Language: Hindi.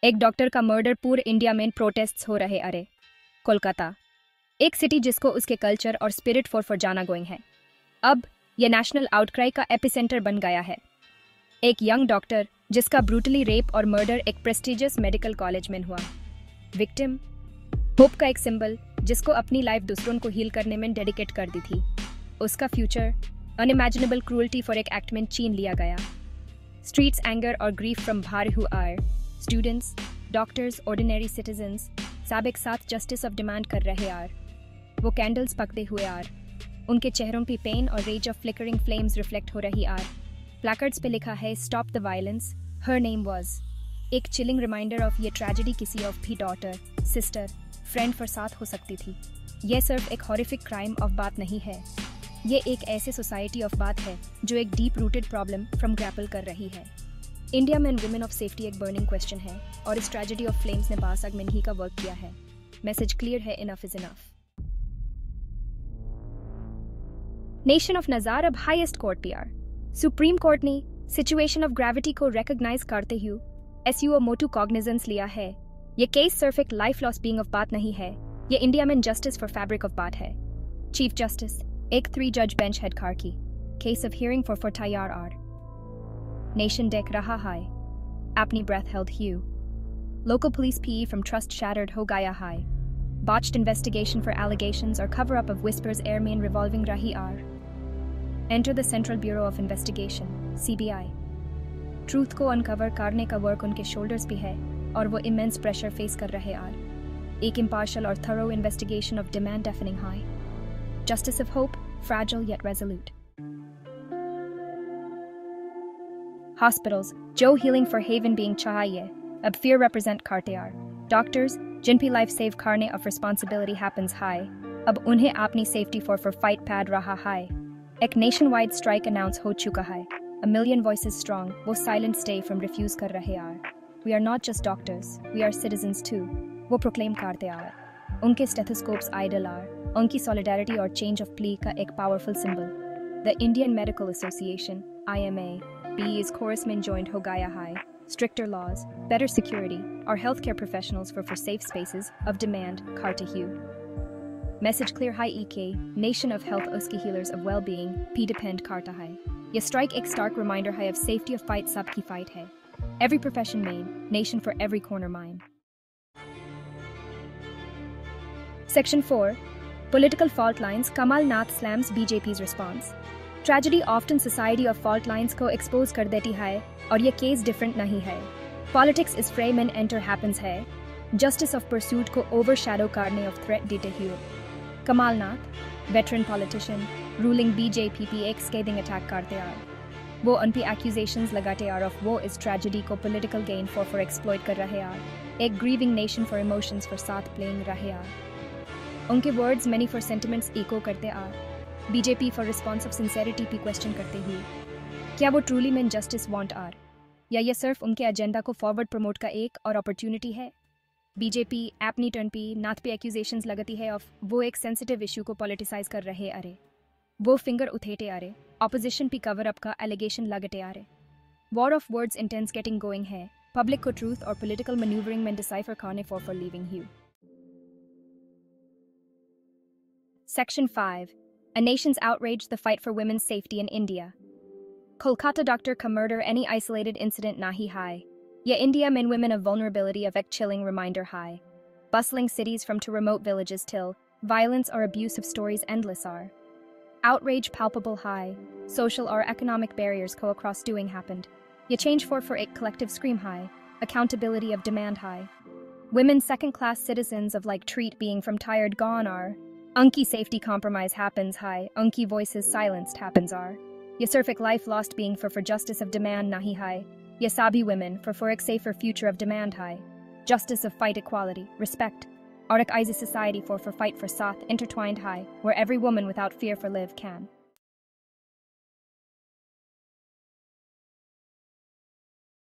एक डॉक्टर का मर्डर पूरे इंडिया में प्रोटेस्ट्स हो रहे। अरे कोलकाता, एक सिटी जिसको उसके कल्चर और स्पिरिट फॉर जाना गोइंग है, अब यह नेशनल आउटक्राई का एपिसेंटर बन गया है। एक यंग डॉक्टर जिसका ब्रूटली रेप और मर्डर एक प्रेस्टिजियस मेडिकल कॉलेज में हुआ। विक्टिम होप का एक सिंबल जिसको अपनी लाइफ दूसरों को हील करने में डेडिकेट कर दी थी। उसका फ्यूचर अनइमेजिनेबल क्रूअल्टी फॉर एक एक्ट में छीन लिया गया। स्ट्रीट्स एंगर और ग्रीफ फ्रॉम भार who are students, doctors, ordinary citizens सब एक साथ जस्टिस ऑफ डिमांड कर रहे यार। वो कैंडल्स पकते हुए यार, उनके चेहरों पे पेन और rage of flickering flames reflect हो रही यार। प्लैकार्ड्स पे लिखा है stop the violence, her name was. एक चिलिंग रिमाइंडर ऑफ ये ट्रेजेडी किसी ऑफ भी डॉटर, सिस्टर, फ्रेंड फॉर साथ हो सकती थी। यह सिर्फ एक हॉरिफिक क्राइम ऑफ बात नहीं है, ये एक ऐसे सोसाइटी ऑफ बात है जो एक deep rooted problem from grapple कर रही है। इंडिया में वुमेन ऑफ सेफ्टी एक बर्निंग क्वेश्चन है और इस ट्रेजेडी ऑफ फ्लेम्स ने बासग में ही का वर्क किया है। मैसेज क्लियर है, enough is enough. Nation of नजार अब highest court PR supreme court ने सिचुएशन ऑफ ग्रेविटी को रिकॉग्नाइज करते हुए एसयूओ मोटू कॉग्निजेंस लिया है। ये केस सिर्फ एक लाइफ लॉस बीइंग ऑफ बात नहीं है, ये इंडिया में जस्टिस फॉर फैब्रिक ऑफ बात है। चीफ जस्टिस एक 3 जज बेंच हेड कार की केस ऑफ हियरिंग फॉर तैयार आर। नेशन देख रहा है, अपनी ब्रेथ हेल्ड ह्यू। लोकल पुलिस पीई फ्रॉम ट्रस्ट शैटर्ड हो गया है। Botched investigation for allegations or cover-up of whispers airmain revolving rahi aar. Enter the Central Bureau of Investigation, CBI. Truth को uncover करने का work उनके shoulders पे है और वो immense pressure face कर रहे आर। एक impartial और thorough investigation of demand deafening high. Justice of hope, fragile yet resolute. Hospitals, जो healing for haven being चाहिए, अब fear represent करते आर। Doctors, जिन भी लाइफ सेव करने ऑफ रिस्पॉन्सिबिलिटी हैपेंस हाई, अब उन्हें अपनी सेफ्टी फॉर फाइट पैड रहा है। एक नेशन वाइड स्ट्राइक अनाउंस हो चुका है। अ मिलियन वॉइसेस स्ट्रॉन्ग, वो साइलेंट स्टे फ्रॉम रिफ्यूज कर रहे are. We are not just doctors, we are citizens too, वो प्रोक्लेम करते आर। उनके स्टेथोस्कोप्स आइडल आर, उनकी सॉलिडारिटी और चेंज ऑफ प्ली का एक powerful symbol. The Indian medical association IMA भी इस कोरस में ज्वाइन हो गया है। Stricter laws, better security, our healthcare professionals for safe spaces of demand, Karta Hue. Message clear high EK, nation of health uski healers of well-being, P depend Karta hai. Ye strike ek stark reminder hai of safety of fight sab ki fight hai. Every profession main, nation for every corner mine. Section 4. Political fault lines, Kamal Nath slams BJP's response. Tragedy often society of fault lines को एक्सपोज कर देती है और ये केस डिफरेंट नहीं है। पॉलिटिक्स इस फ्रेम इन एंटर हैपेंस है, जस्टिस ऑफ परसूट को ओवरशैडो करने ऑफ थ्रेट देते हुए। कमाल नाथ, वेटरन पॉलिटिशियन, रूलिंग BJP पे एक स्केदिंग अटैक करते आर। वो उन पे एक्यूजेशंस लगाते आर ऑफ वो इस ट्रेजेडी को पॉलिटिकल गेन फॉर एक्सप्लॉइट कर रहे आर। एक grieving nation for emotions for साथ प्लेइंग रहे आर। उनके words many for sentiments echo करते are. BJP for response of sincerity पे क्वेश्चन करते हुए, क्या वो ट्रूली में जस्टिस वांट आर, या ये सिर्फ उनके एजेंडा को फॉरवर्ड प्रमोट का एक और अपॉर्चुनिटी है। BJP अपनी टर्न पे नाथ पे एक्यूजेशंस लगती है ऑफ वो एक सेंसिटिव इशू को पॉलिटिसाइज कर रहे अरे। वो फिंगर उठेटे आ रहे, ऑपोजिशन पे कवर अप का एलिगेशन लगते आ रहे। War of words intense getting going है, पब्लिक को ट्रूथ और पॉलिटिकल मैन्यूवरिंग में डिसाइफर खाने for leaving you. Section 5. A nation's outrage, the fight for women's safety in India. Kolkata doctor ka murder any isolated incident nahi hai. Ye India min women of vulnerability of ek chilling reminder hai. Bustling cities from to remote villages till violence or abuse of stories endless are. Outrage palpable high. Social or economic barriers co across doing happened. Ye change for ek collective scream high. Accountability of demand high. Women second class citizens of like treat being from tired gone are. Unki safety compromise happens high, unki voices silenced happens are. Ye surf ek life lost being for justice of demand nahi high. Ye sabi women for ek safer future of demand high. Justice of fight equality, respect. Aur ek easy society for fight for sath intertwined high, where every woman without fear for live can.